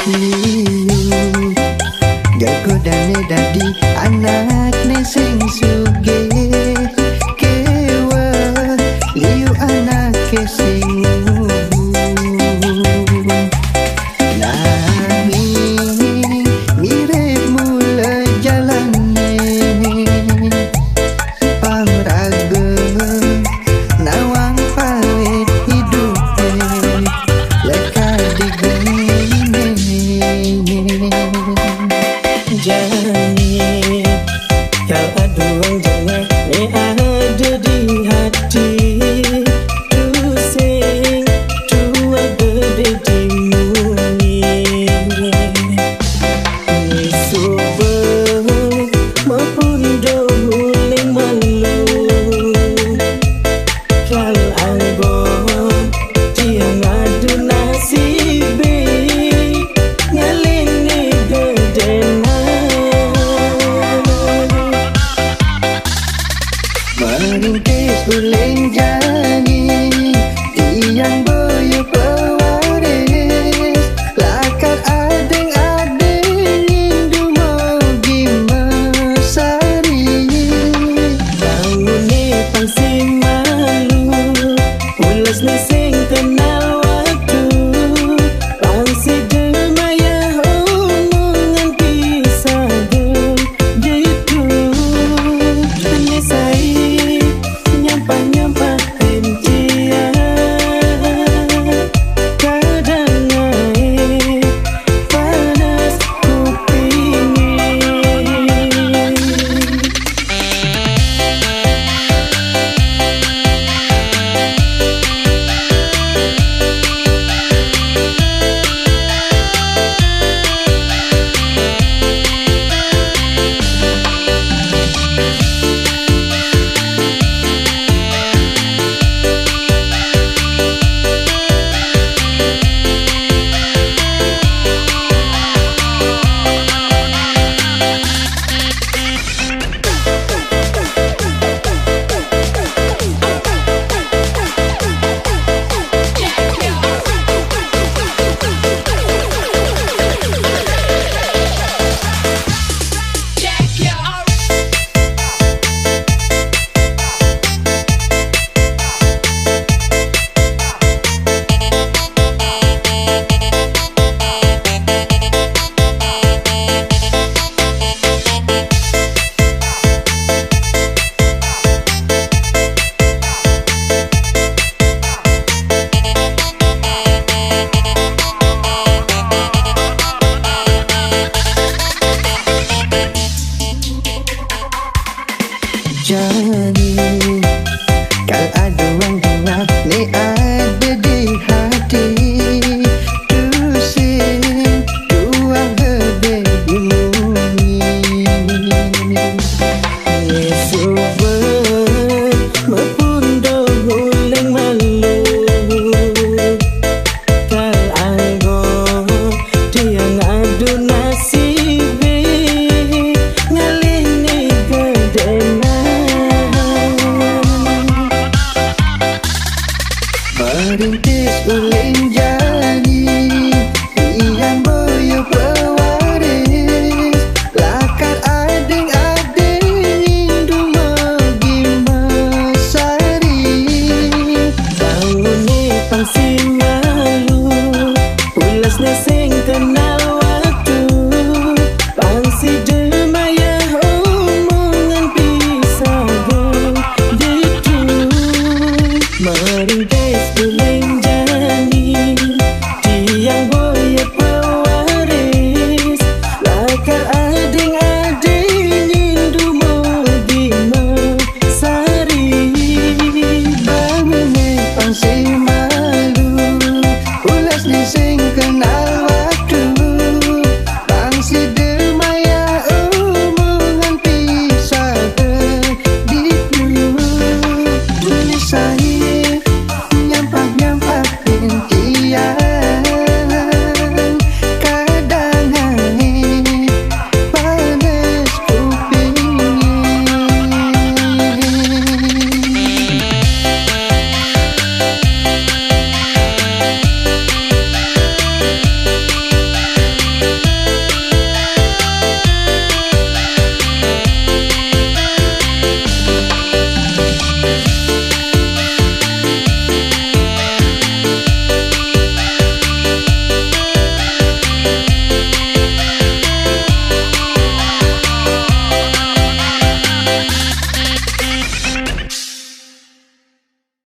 liu gagodane dadi anak ne sing sugih kewa liu anak ke sing kau aduan jangan ni ada di hati pusing tua gede di muni ni subur maupun dohuling malu kal anggo tiang adu nasibe ngalin ni gede Maringkis uling jani tiang boyo pewaris lakar adeng-adeng indu mau gimasari bangun ni pangsi malu ulas ni sing kenal waktu pangsi demaya omongan pisah gitu hanya saya nyampah encia kadang air panas kupingin Jadi kal aduan dengar ni ada di hati pusing tua gede di muni subur maupun dohuling malu kal anggo tiang adu nasibe ngalih ni gede Maringkis uling jani tiang boyo pewaris lakar adeng-adeng indu mau gimasari bangun ni pangsi